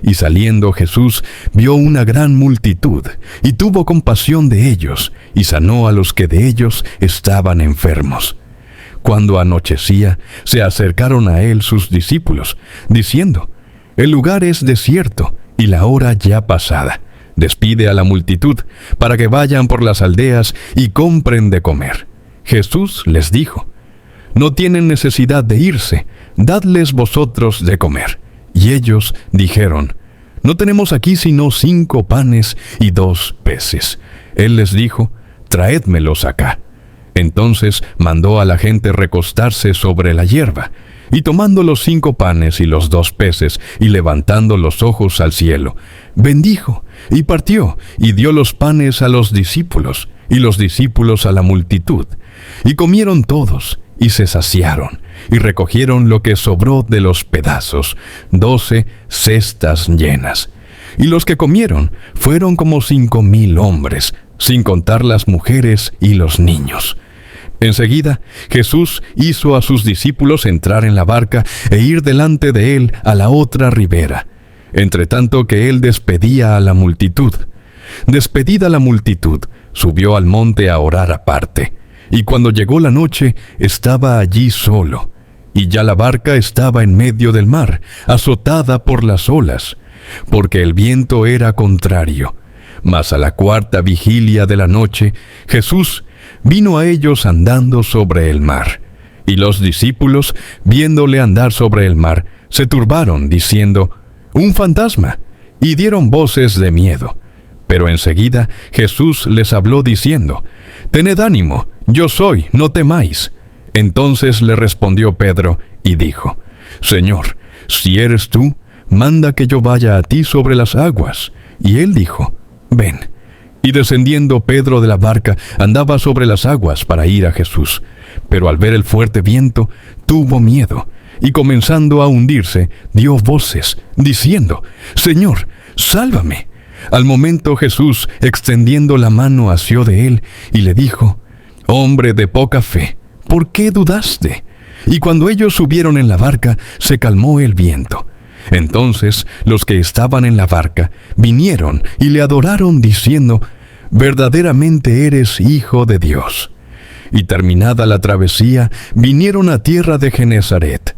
Y saliendo Jesús vio una gran multitud, y tuvo compasión de ellos, y sanó a los que de ellos estaban enfermos. Cuando anochecía, se acercaron a él sus discípulos, diciendo: El lugar es desierto, y la hora ya pasada. Despide a la multitud, para que vayan por las aldeas y compren de comer. Jesús les dijo: No tienen necesidad de irse, dadles vosotros de comer. Y ellos dijeron: No tenemos aquí sino 5 panes y 2 peces. Él les dijo: Traédmelos acá. Entonces mandó a la gente recostarse sobre la hierba, y tomando los 5 panes y los 2 peces, y levantando los ojos al cielo, bendijo, y partió, y dio los panes a los discípulos, y los discípulos a la multitud. Y comieron todos, y se saciaron, y recogieron lo que sobró de los pedazos, 12 cestas llenas. Y los que comieron fueron como 5,000 hombres, sin contar las mujeres y los niños. Enseguida, Jesús hizo a sus discípulos entrar en la barca e ir delante de él a la otra ribera, entre tanto que él despedía a la multitud. Despedida la multitud, subió al monte a orar aparte. Y cuando llegó la noche, estaba allí solo. Y ya la barca estaba en medio del mar, azotada por las olas, porque el viento era contrario. Mas a la 4ª vigilia de la noche, Jesús vino a ellos andando sobre el mar. Y los discípulos, viéndole andar sobre el mar, se turbaron, diciendo: «¡Un fantasma!», y dieron voces de miedo. Pero enseguida Jesús les habló diciendo: «Tened ánimo, yo soy, no temáis». Entonces le respondió Pedro y dijo: «Señor, si eres tú, manda que yo vaya a ti sobre las aguas». Y él dijo: «Ven». Y descendiendo Pedro de la barca, andaba sobre las aguas para ir a Jesús. Pero al ver el fuerte viento, tuvo miedo, y comenzando a hundirse, dio voces, diciendo: «Señor, sálvame». Al momento Jesús, extendiendo la mano, asió de él, y le dijo: «Hombre de poca fe, ¿por qué dudaste?». Y cuando ellos subieron en la barca, se calmó el viento. Entonces los que estaban en la barca vinieron y le adoraron, diciendo: «Verdaderamente eres Hijo de Dios». Y terminada la travesía, vinieron a tierra de Genesaret.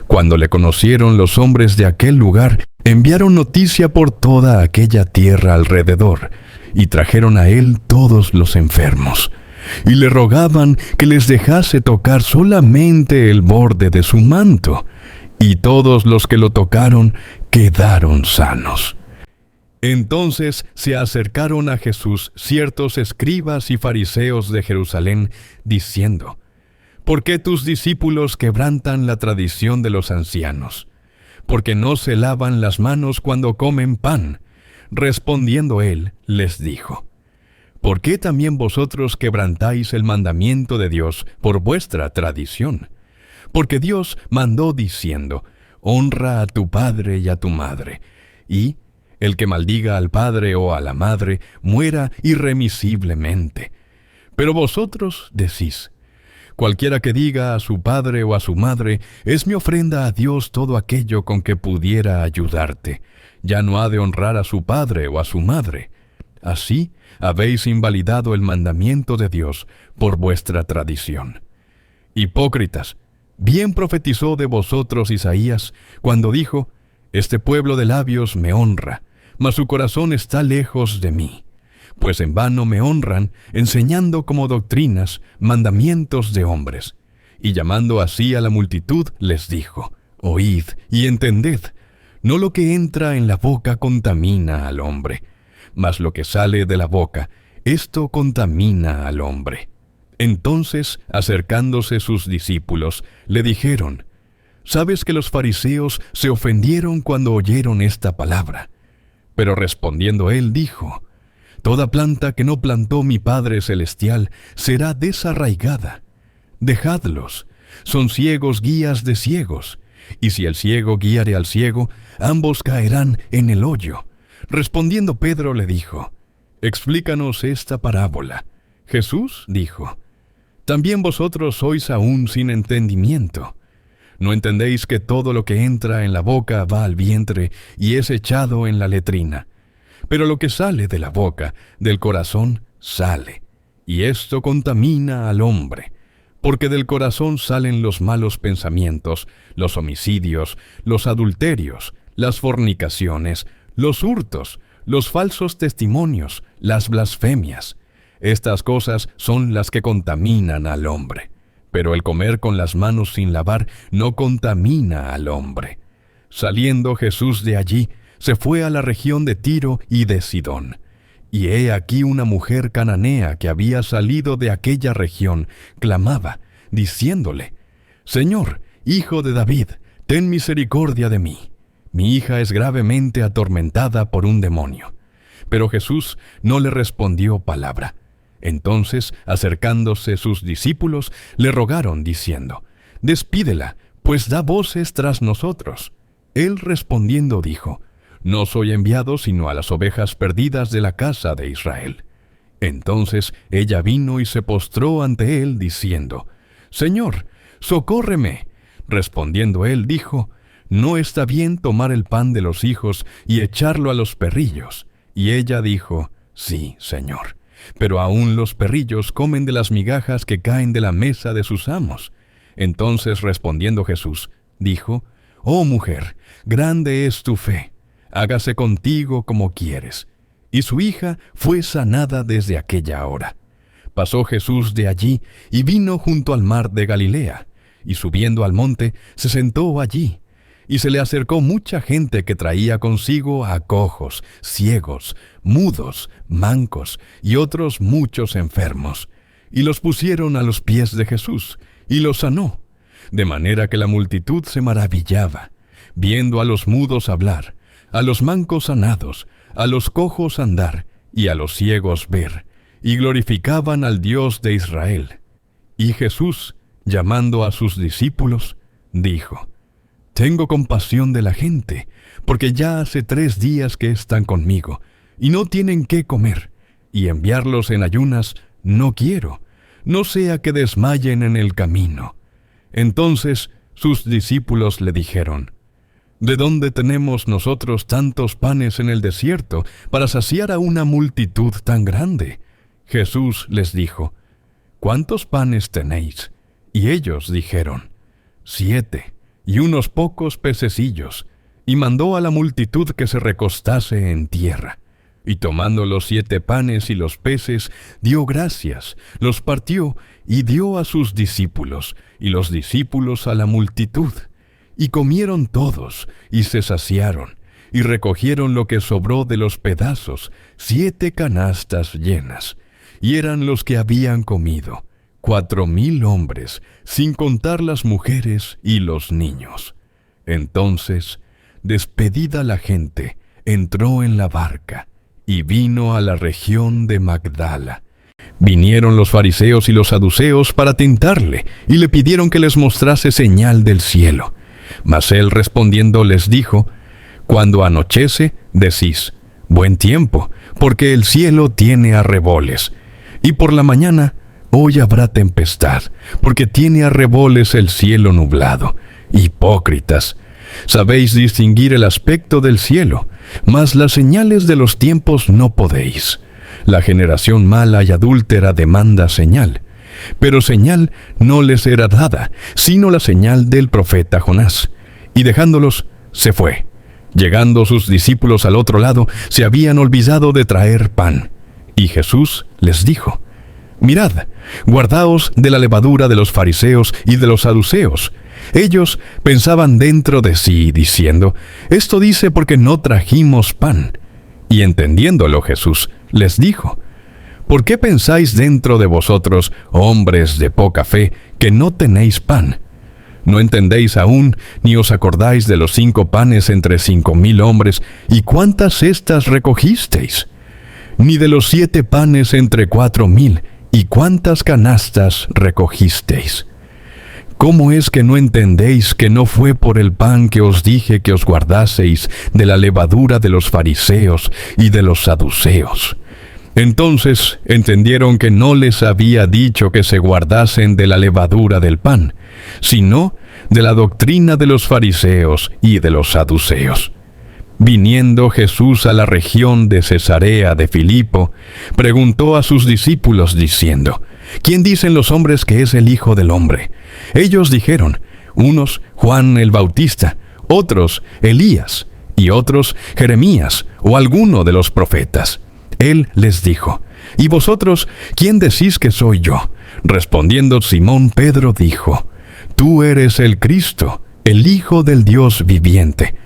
Cuando le conocieron los hombres de aquel lugar, enviaron noticia por toda aquella tierra alrededor, y trajeron a él todos los enfermos, y le rogaban que les dejase tocar solamente el borde de su manto, y todos los que lo tocaron quedaron sanos. Entonces se acercaron a Jesús ciertos escribas y fariseos de Jerusalén, diciendo: «¿Por qué tus discípulos quebrantan la tradición de los ancianos? Porque no se lavan las manos cuando comen pan». Respondiendo él, les dijo: «¿Por qué también vosotros quebrantáis el mandamiento de Dios por vuestra tradición? Porque Dios mandó diciendo: Honra a tu padre y a tu madre, y el que maldiga al padre o a la madre muera irremisiblemente. Pero vosotros decís: Cualquiera que diga a su padre o a su madre, es mi ofrenda a Dios todo aquello con que pudiera ayudarte, ya no ha de honrar a su padre o a su madre. Así habéis invalidado el mandamiento de Dios por vuestra tradición. Hipócritas, bien profetizó de vosotros Isaías cuando dijo: Este pueblo de labios me honra, mas su corazón está lejos de mí. Pues en vano me honran, enseñando como doctrinas mandamientos de hombres. Y llamando así a la multitud, les dijo: Oíd y entended, no lo que entra en la boca contamina al hombre, mas lo que sale de la boca, esto contamina al hombre. Entonces, acercándose sus discípulos, le dijeron: ¿Sabes que los fariseos se ofendieron cuando oyeron esta palabra? Pero respondiendo él dijo: Toda planta que no plantó mi Padre Celestial será desarraigada. Dejadlos, son ciegos guías de ciegos, y si el ciego guiare al ciego, ambos caerán en el hoyo. Respondiendo Pedro le dijo: Explícanos esta parábola. Jesús dijo: ¿También vosotros sois aún sin entendimiento? ¿No entendéis que todo lo que entra en la boca va al vientre y es echado en la letrina? Pero lo que sale de la boca, del corazón, sale, y esto contamina al hombre. Porque del corazón salen los malos pensamientos, los homicidios, los adulterios, las fornicaciones, los hurtos, los falsos testimonios, las blasfemias. Estas cosas son las que contaminan al hombre. Pero el comer con las manos sin lavar no contamina al hombre. Saliendo Jesús de allí, se fue a la región de Tiro y de Sidón. Y he aquí una mujer cananea que había salido de aquella región, clamaba, diciéndole, «Señor, hijo de David, ten misericordia de mí. Mi hija es gravemente atormentada por un demonio». Pero Jesús no le respondió palabra. Entonces, acercándose sus discípulos, le rogaron, diciendo, «Despídela, pues da voces tras nosotros». Él respondiendo dijo, «No soy enviado sino a las ovejas perdidas de la casa de Israel». Entonces ella vino y se postró ante él, diciendo, «Señor, socórreme». Respondiendo él dijo, «No está bien tomar el pan de los hijos y echarlo a los perrillos». Y ella dijo, «Sí, Señor, pero aún los perrillos comen de las migajas que caen de la mesa de sus amos». Entonces respondiendo Jesús, dijo, «Oh mujer, grande es tu fe, hágase contigo como quieres». Y su hija fue sanada desde aquella hora. Pasó Jesús de allí y vino junto al mar de Galilea, y subiendo al monte, se sentó allí. Y se le acercó mucha gente que traía consigo a cojos, ciegos, mudos, mancos y otros muchos enfermos. Y los pusieron a los pies de Jesús, y los sanó. De manera que la multitud se maravillaba, viendo a los mudos hablar, a los mancos sanados, a los cojos andar, y a los ciegos ver, y glorificaban al Dios de Israel. Y Jesús, llamando a sus discípulos, dijo, «Tengo compasión de la gente, porque ya hace 3 días que están conmigo, y no tienen qué comer, y enviarlos en ayunas no quiero, no sea que desmayen en el camino». Entonces sus discípulos le dijeron, «¿De dónde tenemos nosotros tantos panes en el desierto para saciar a una multitud tan grande?» Jesús les dijo, «¿Cuántos panes tenéis?» Y ellos dijeron, 7, y unos pocos pececillos, y mandó a la multitud que se recostase en tierra. Y tomando los 7 panes y los peces, dio gracias, los partió y dio a sus discípulos, y los discípulos a la multitud. Y comieron todos, y se saciaron, y recogieron lo que sobró de los pedazos, 7 canastas llenas. Y eran los que habían comido, 4,000 hombres, sin contar las mujeres y los niños. Entonces, despedida la gente, entró en la barca, y vino a la región de Magdala. Vinieron los fariseos y los saduceos para tentarle, y le pidieron que les mostrase señal del cielo. Mas él respondiendo les dijo, «Cuando anochece, decís, buen tiempo, porque el cielo tiene arreboles. Y por la mañana, hoy habrá tempestad, porque tiene arreboles el cielo nublado. Hipócritas, sabéis distinguir el aspecto del cielo, mas las señales de los tiempos no podéis. La generación mala y adúltera demanda señal, pero señal no les era dada, sino la señal del profeta Jonás. Y dejándolos, se fue. Llegando sus discípulos al otro lado, se habían olvidado de traer pan. Y Jesús les dijo, «Mirad, guardaos de la levadura de los fariseos y de los saduceos». Ellos pensaban dentro de sí, diciendo, «Esto dice porque no trajimos pan». Y entendiéndolo Jesús, les dijo, «¿Por qué pensáis dentro de vosotros, hombres de poca fe, que no tenéis pan? ¿No entendéis aún, ni os acordáis de los 5 panes entre 5,000 hombres, y cuántas cestas recogisteis? Ni de los 7 panes entre 4,000, y cuántas canastas recogisteis? ¿Cómo es que no entendéis que no fue por el pan que os dije que os guardaseis de la levadura de los fariseos y de los saduceos? Entonces entendieron que no les había dicho que se guardasen de la levadura del pan, sino de la doctrina de los fariseos y de los saduceos. Viniendo Jesús a la región de Cesarea de Filipo, preguntó a sus discípulos diciendo: ¿Quién dicen los hombres que es el Hijo del Hombre? Ellos dijeron: unos Juan el Bautista, otros Elías, y otros Jeremías o alguno de los profetas. Él les dijo: ¿Y vosotros quién decís que soy yo? Respondiendo Simón Pedro dijo: Tú eres el Cristo, el Hijo del Dios viviente.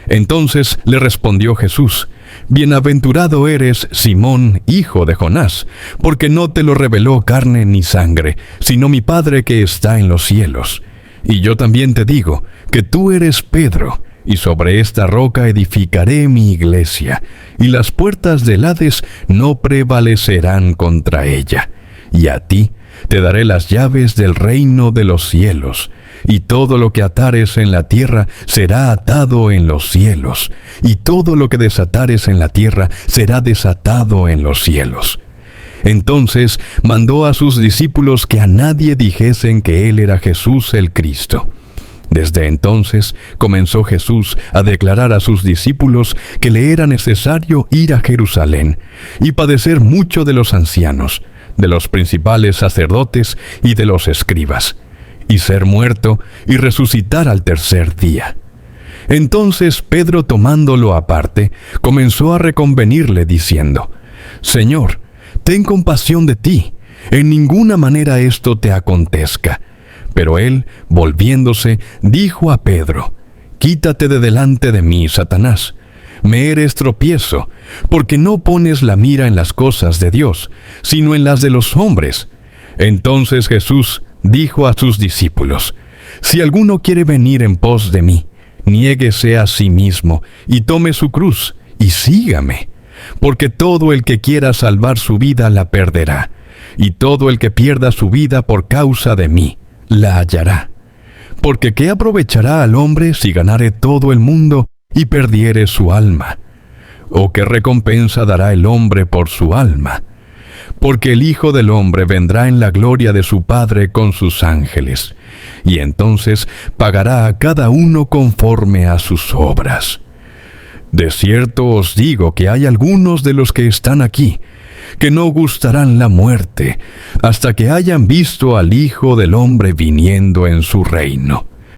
Entonces le respondió Jesús: Bienaventurado eres, Simón, hijo de Jonás, porque no te lo reveló carne ni sangre, sino mi Padre que está en los cielos. Y yo también te digo que tú eres Pedro, y sobre esta roca edificaré mi iglesia, y las puertas del Hades no prevalecerán contra ella. Y a ti te daré las llaves del reino de los cielos, y todo lo que atares en la tierra será atado en los cielos, y todo lo que desatares en la tierra será desatado en los cielos. Entonces mandó a sus discípulos que a nadie dijesen que él era Jesús el Cristo. Desde entonces comenzó Jesús a declarar a sus discípulos que le era necesario ir a Jerusalén y padecer mucho de los ancianos, de los principales sacerdotes y de los escribas, y ser muerto y resucitar al tercer día. Entonces Pedro, tomándolo aparte, comenzó a reconvenirle diciendo: Señor, ten compasión de ti, en ninguna manera esto te acontezca. Pero él, volviéndose, dijo a Pedro: Quítate de delante de mí, Satanás. Me eres tropiezo, porque no pones la mira en las cosas de Dios, sino en las de los hombres. Entonces Jesús dijo a sus discípulos: Si alguno quiere venir en pos de mí, niéguese a sí mismo, y tome su cruz, y sígame. Porque todo el que quiera salvar su vida la perderá, y todo el que pierda su vida por causa de mí, la hallará. Porque ¿qué aprovechará al hombre si ganare todo el mundo y perdiere su alma? ¿O qué recompensa dará el hombre por su alma? Porque el Hijo del Hombre vendrá en la gloria de su Padre con sus ángeles, y entonces pagará a cada uno conforme a sus obras. De cierto os digo que hay algunos de los que están aquí que no gustarán la muerte hasta que hayan visto al Hijo del Hombre viniendo en su reino.